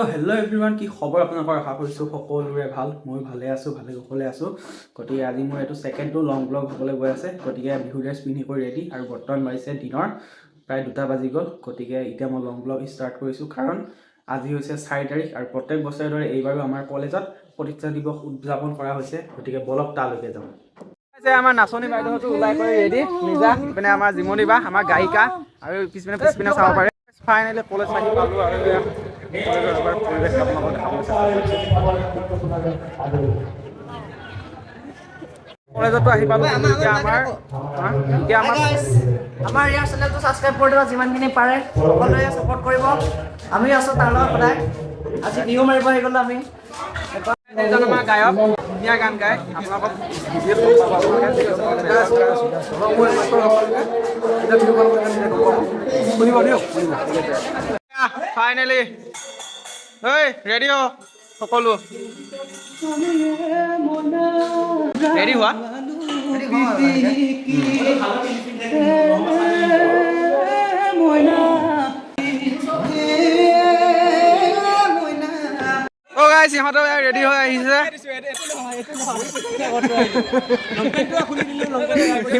তো hello' everyone, কি খবৰ আপোনালোকৰ? আশা কৰিছোঁ সকলোৰে ভাল। মই ভালে আছোঁ, ভালে কুশলে আছোঁ। গতিকে আজি মোৰ এইটো ছেকেণ্ডটো লং ব্লগ হ'বলৈ গৈ আছে। গতিকে বিহু ড্ৰেছ পিন্ধি কৰি ৰেডি, আৰু বৰ্তমান বাজিছে দিনৰ প্ৰায় 2টা বাজি গ'ল। গতিকে এতিয়া মই লং ব্লগ ষ্টাৰ্ট কৰিছোঁ, কাৰণ আজি হৈছে 4 তাৰিখ, আৰু প্ৰত্যেক বছৰে দৰে এইবাৰো আমাৰ কলেজত প্ৰতিষ্ঠা দিৱস উদযাপন কৰা হৈছে। গতিকে বলক তালৈকে যাওঁ। আমাৰ নাচনী বাইদেউহঁতো ওলাই কৰি ৰেডি, নিজা পিনে আমাৰ জিমনি বা আমাৰ গায়িকা, আৰু পিছপিনে চাব পাৰে। ফাইনেলি কলেজ আহি পালোঁ, আৰু কলেজৰ এবাৰ পৰিৱেশ আপোনালোকক দেখাবলৈ চেষ্টা কৰিছোঁ। কলেজতো আহি পালোঁ, এতিয়া আমাৰ ইয়াৰ চেনেলটো ছাবস্ক্ৰাইব কৰি দিব, যিমানখিনি পাৰে সকলোৱে ছাপোৰ্ট কৰিব। আমি আছোঁ তাৰ লগত সদায়। আজি বিহু মাৰিব আহি গ'লো আমি। এজন আমাৰ গায়ক, ধুনীয়া গান গায়, আপোনালোকক ফাইনেলি ৰেডি হ সকলো, ৰেডি হোৱা। সিহঁতে ৰেডি হৈ আহিছে।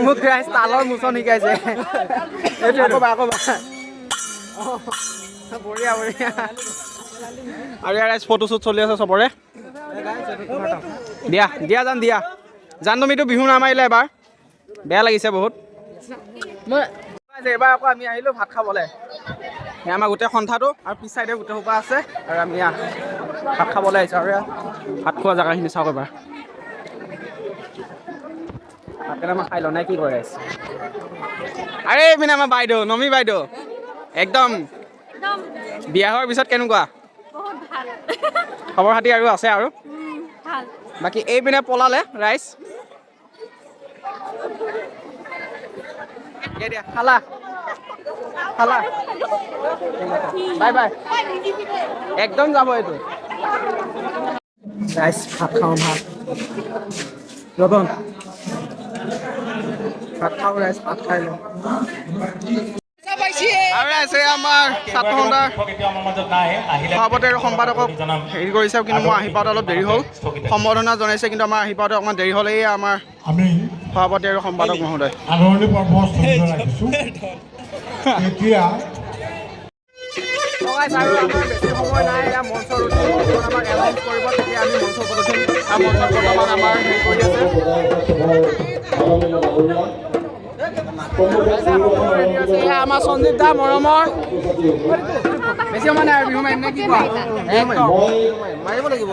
মোক তালৰ মোচন শিকাইছে। বঢ়িয়া বঢ়িয়া। আৰু ইয়াৰ ফটোশ্বুট চলি আছে চবৰে। দিয়া দিয়া জান, দিয়া জান, তুমিতো বিহু নামাৰিলে এবাৰ, বেয়া লাগিছে বহুত। এইবাৰ আকৌ আমি আহিলোঁ ভাত খাবলৈ। আমাৰ গোটেই সন্থাটো, আৰু পিছ চাইডে গোটেই সোপা আছে, আৰু আমি ভাত খাবলৈ আহিছোঁ। আৰু ভাত খোৱা জেগাখিনি চাওক এবাৰ। ভাতকেইটা মই খাই লওঁ, নাই কি কৰি আছে? আৰে এইপিনে আমাৰ বাইদেউ, নমি বাইদেউ, একদম বিয়া হোৱাৰ পিছত কেনেকুৱা খবৰ খাতি? আৰু আছে আৰু বাকী এইপিনে পলালে ৰাইজ। দিয়া খালা খালা, বাই বাই। একদম যাব এইটো। ৰাইজ ভাত খাওঁ, ভাত ৰতন ভাত খাওঁ, ৰাইজ ভাত খাই লওঁ। আৰু আছে আমাৰ ছাত্ৰ সন্থাৰ সভাপতি আৰু সম্পাদকক হেৰি কৰিছে, কিন্তু মই আহি পাওঁতে অলপ দেৰি হ'ল। সম্বৰ্ধনা জনাইছে, কিন্তু আমাৰ আহি পাওঁতে অকণমান দেৰি হ'ল। এই আমাৰ সভাপতি আৰু সম্পাদক মহোদয়। আদৰণি পৰ্ব ৰাখিছোঁ এতিয়া। আৰু আমাৰ বেছি সময় নাই, এয়া মঞ্চৰ আমাক এলাউন্স কৰিব, তেতিয়া আমি মঞ্চৰ ওপৰত উঠিম। আৰু মঞ্চত বৰ্তমান আমাৰ হেৰি কৰি আছে, এয়া আমাৰ সঞ্জীৱ দা মৰমৰ। বেছি সময় নাই আৰু বিহু মাৰিম নে কি কোৱা? মাৰিব লাগিব,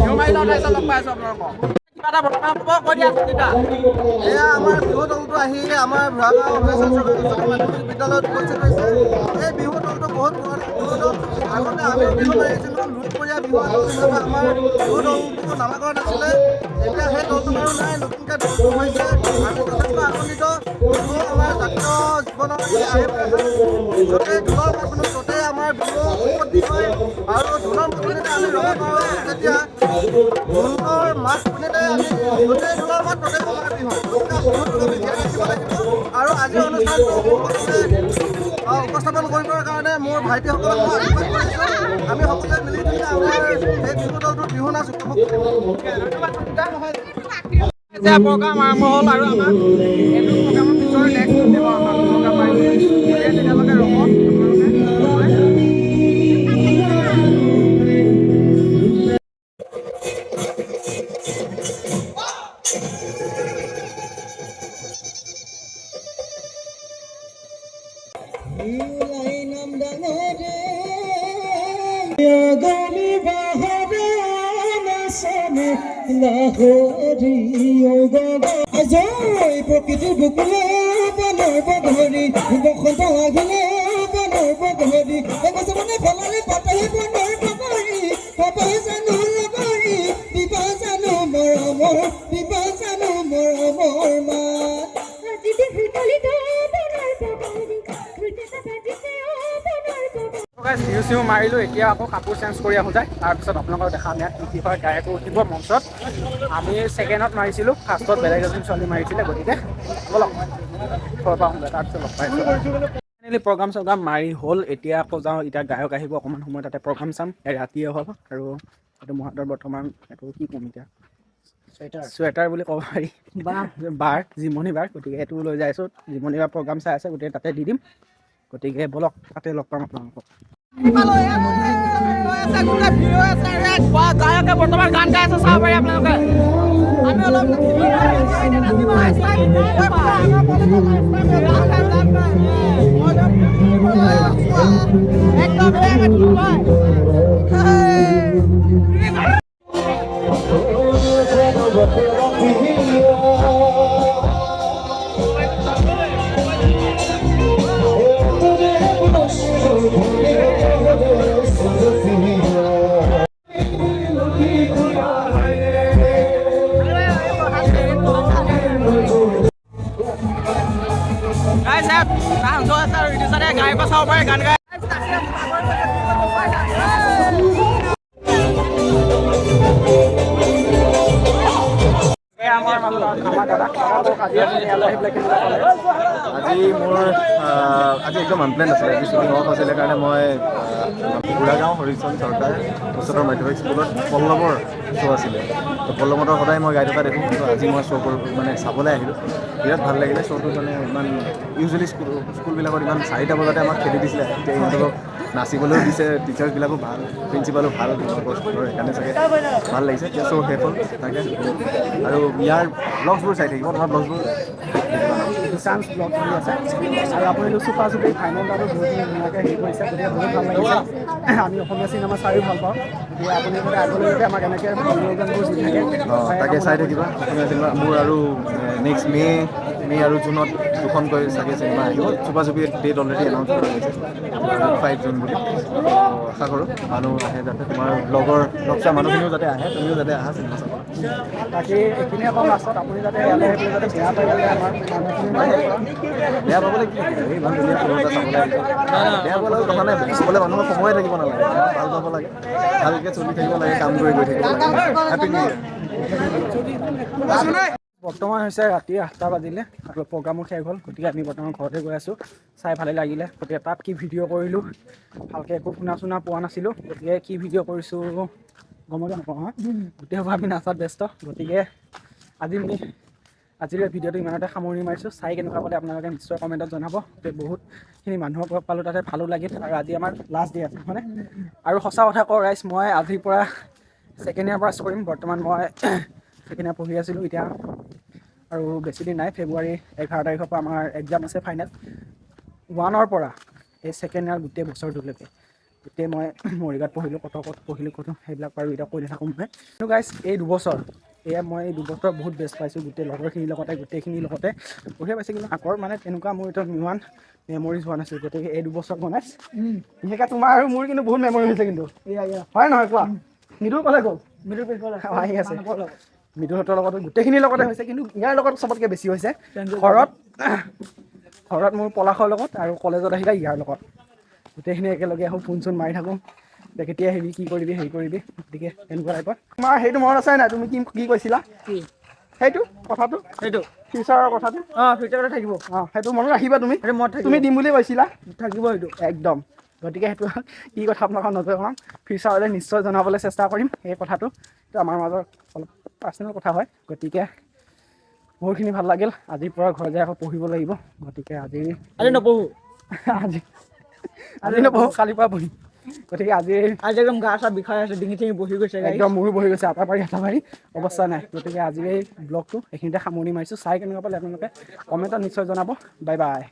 বিহু মাৰি লওঁ, তাৰপিছত লগ পাই আছোঁ আপোনালোকক। কিবা এটা বৰ্তমান কৈ দিয়া সঞ্জীৱ দা। এয়া আমাৰ বিহু দলটো আহি আমাৰ ভৰাগাঁও মাধ্যমিক বিদ্যালয়ত উপস্থিত হৈছে। এই বিহু দলটো বহুত পুৰণি বিহু দল। আগতে আমি বিহু মাৰিছিলোঁ লুটপৰীয়া বিহু দল হিচাপে আমাৰ বিহু দলটো নামাকৰণ আছিলে। এতিয়া সেই দলটো বাৰু নাই, নতুনকৈ দলটো হৈছে। আমি যথেষ্ট আনন্দিত। বিহু আমাৰ জাতীয় জীৱনৰ য'তেই ঢোলৰ মাত শুনো, ত'তেই আমাৰ বিহু উৎপত্তি হয়। আৰু ঢোলৰ মাত শুনিলে আমি ৰ'ব পাৰোঁ, যেতিয়া ঢোলৰ মাত শুনিলে আমি য'তেই ঢোলৰ মাত ত'তেই ব'হাগ বিহু। গতিকে বিহুটোক আমি জীয়াই ৰাখিব লাগিব। আৰু আজিৰ অনুষ্ঠানটো উপস্থাপন কৰিবৰ কাৰণে মোৰ ভাইটিসকলক মই আশীৰ্বাদ কৰিছোঁ। আমি সকলোৱে মিলি জুলি আমাৰ এই বিহু দলটোৰ বিহু নাচ উপভোগ কৰিম। এতিয়া প্ৰগ্ৰাম আৰম্ভ হ'ল, আৰু আমাক এইটো প্ৰগ্ৰামৰ পিছৰ নেক্সট দিব আমাক প্ৰগ্ৰাম মাৰিব। তেতিয়ালৈকে ৰ'ব প্ৰকৃতিৰ বুকুলে বানৰ বধৰি, বসন্ত লাগিলে বানৰ বধৰি, মানে ফলালে পাতহি বনৰ বগৰী, পাপাই জানো লগৰী, দিবা জানো মৰমৰ, দিবা জানো মৰমৰ মাত। বিহু চিহু মাৰিলোঁ, এতিয়া আকৌ কাপোৰ চেঞ্জ কৰি আহোঁ যায়। তাৰপিছত আপোনালোকক দেখাম ইয়াত কি হয়। গায়কো উঠিব মঞ্চত। আমি ছেকেণ্ডত মাৰিছিলোঁ, ফাৰ্ষ্টত বেলেগ এজন ছোৱালী মাৰিছিলে। গতিকে ব'লক ঘৰৰ পৰা আহোঁগৈ, তাৰপিছত লগ পাইছোঁ। প্ৰগ্ৰাম চগ্ৰাম মাৰি হ'ল, এতিয়া আকৌ যাওঁ, এতিয়া গায়ক আহিব অকণমান সময়, তাতে প্ৰগ্ৰাম চাম, ৰাতিয়ে হ'ল আৰু এইটো মোৰ হাতত বৰ্তমান এইটো কি ক'ম এতিয়া চুৱেটাৰ বুলি ক'ব পাৰি বাৰ জিমনি বাৰ, গতিকে এইটো লৈ যাইছোঁ। জিমনি বাৰ প্ৰগ্ৰাম চাই আছে, গতিকে তাতে দি দিম, গতিকে ব'লক তাতে লগ পাম আপোনালোকক। গায়কে বৰ্তমান গান গাই আছে, চাব পাৰি আপোনালোকে। আমি অলপ গায়ক চাব পাৰে গান গাই। আজি একদম আনপ্লেন আছিলে, আজি শ্বুটিং অফ আছিলে কাৰণে মই বুঢ়াগাঁও হৰিচন্দ চৰকাৰ উচ্চতৰ মাধ্যমিক স্কুলত পল্লৱৰ শ্ব' আছিলে। তো পল্লৱতৰ সদায় মই গায়ক এটা দেখোঁ, কিন্তু আজি মই শ্ব' মানে চাবলৈ আহিলোঁ। বিৰাট ভাল লাগিলে শ্ব'টো, মানে ইমান ইউজুৱেলি স্কুলবিলাকত ইমান 4টা বজাতে আমাক খেলি দিছিলে, এতিয়া ইহঁতক নাচিবলৈও দিছে, টিচাৰ্ছবিলাকো ভাল, প্ৰিন্সিপালো ভাল, সেইকাৰণে চাগে ভাল লাগিছে। এতিয়া শ্ব' শেষ হ'ল তাকে, আৰু ইয়াৰ ব্লগছবোৰ চাই থাকিব, তোমাৰ ব্লগছবোৰ চান্স ব্লগ চলি আছে আৰু আপুনি চুপা চুপি ফাইনেল আৰু বহুতখিনি ধুনীয়াকৈ হেৰি কৰিছে, গতিকে বহুত ভাল লাগিছে। আমি অসমীয়া চিনেমা চাইও ভাল পাওঁ, গতিকে আপুনি যাতে আগলৈকে আমাক এনেকৈ মনোৰঞ্জনবোৰ দি থাকে, তাকে চাই থাকিবা অসমীয়া চিনেমা মোৰ। আৰু নেক্সট মে' আৰু জুনত দুখনকৈ চাগে চিনেমা আহিব। চুপা চুপি ডেট অলৰেডি এনাউন্স কৰা হৈছে, 5 জুন বুলি। আশা কৰোঁ মানুহ আহে, যাতে তোমাৰ ব্লগ চোৱা মানুহখিনিও যাতে আহে, তুমিও যাতে আহা চিনেমা চাব। বাকী এইখিনিয়ে ক'ম লাষ্টত, আপুনি যাতে ইয়ালৈ আহি পেলাই যাতে বেয়া পাই গ'লে আমাৰ বেয়া পাবলৈ কি এই ইমান ধুনীয়া ফটো এটা চাবলৈ আহিছে, বেয়া পাবলৈ কথা নাই, চাবলৈ মানুহৰ সময়ে থাকিব নালাগে, ভাল পাব লাগে, ভালকৈ চলি থাকিব লাগে, কাম কৰি গৈ থাকিব লাগে। Happy new year. বৰ্তমান হৈছে ৰাতি 8টা বাজিলে আৰু প্ৰগ্ৰামো শেষ হ'ল, গতিকে আমি বৰ্তমান ঘৰতে গৈ আছোঁ। চাই ভালেই লাগিলে, গতিকে তাত কি ভিডিঅ' কৰিলোঁ ভালকৈ একো শুনা পোৱা নাছিলোঁ, গতিকে কি ভিডিঅ' কৰিছোঁ গমতে নাপাওঁ। গোটেইবোৰ আমি নাচাত ব্যস্ত, গতিকে আজিৰ ভিডিঅ'টো ইমানতে সামৰণি মাৰিছোঁ। চাই কেনেকুৱা পালে আপোনালোকে নিশ্চয় কমেণ্টত জনাব। বহুতখিনি মানুহক লগ পালোঁ, তাতে ভালো লাগিল, আৰু আজি আমাৰ লাষ্ট ডে আছে হয়নে। আৰু সঁচা কথা কওঁ ৰাইজ, মই আজিৰ পৰা ছেকেণ্ড ইয়াৰ পাছ কৰিম। বৰ্তমান মই ছেকেণ্ড ইয়াৰ পঢ়ি আছিলোঁ এতিয়া, আৰু বেছি দিন নাই, ফেব্ৰুৱাৰী 11 তাৰিখৰ পৰা আমাৰ এক্সাম আছে ফাইনেল। 1ৰ পৰা এই ছেকেণ্ড ইয়াৰ গোটেই বছৰটোলৈকে গোটেই মই মৰিগাঁৱত পঢ়িলোঁ, কটকত পঢ়িলোঁ, সেইবিলাক বাৰু এতিয়া কৈ নাথাকোঁ মই। কিন্তু গাইজ এই দুবছৰ মই এই দুবছৰ বহুত বেষ্ট পাইছোঁ, গোটেই লগৰখিনিৰ লগতে, গোটেইখিনিৰ লগতে বঢ়িয়া পাইছোঁ। কিন্তু আগৰ মানে তেনেকুৱা মোৰ এতিয়া ইমান মেমৰিজ হোৱা নাছিল, গতিকে এই দুবছৰ বনাইছ বিশেষকৈ তোমাৰ আৰু মোৰ কিন্তু বহুত মেমৰি হৈছে। কিন্তু হয় নহয় কোৱা? মৃদুল ক'লে গ'ল, মৃদুল আহি আছে, মৃদুলহঁতৰ লগতো গোটেইখিনিৰ লগতে হৈছে, কিন্তু ইয়াৰ লগত চবতকৈ বেছি হৈছে ঘৰত মোৰ পলাশৰ লগত, আৰু কলেজত আহিলে ইয়াৰ লগত গোটেইখিনি একেলগে আহোঁ, ফোন চোন মাৰি থাকোঁ, কেতিয়া আহিবি, কি কৰিবি, হেৰি কৰিবি, গতিকে তেনেকুৱা টাইপৰ। তোমাৰ সেইটো মনত আছে নাই, তুমি কি কৈছিলা? সেইটো কথাটো, সেইটো ফিউচাৰৰ কথাটো, ফিউচাৰতে থাকিব, সেইটো মনত ৰাখিবা তুমি, তুমি দিম বুলি কৈছিলা, থাকিব সেইটো একদম। গতিকে সেইটো কি কথা আপোনালোকক নজনাম, ফিউচাৰলৈ নিশ্চয় জনাবলৈ চেষ্টা কৰিম এই কথাটো। এইটো আমাৰ মাজৰ অলপ পাৰ্চনেল কথা হয়, গতিকে বহুতখিনি ভাল লাগিল। আজিৰ পৰা ঘৰ যাই আকৌ পঢ়িব লাগিব, গতিকে আজি নপঢ়োঁ, আজি নপঢ়োঁ, কালিৰ পৰা পঢ়িম। গতিকে আজি একদম গা চা বিষাই আছে, ডিঙি চিঙি বহি গৈছে, একদম মোৰো বহি গৈছে, আটা পাৰি অৱস্থা নাই। গতিকে আজিৰ এই ব্লগটো এইখিনিতে সামৰণি মাৰিছোঁ। চাই কেনেকুৱা পালে আপোনালোকে কমেণ্টত নিশ্চয় জনাব। Bye bye.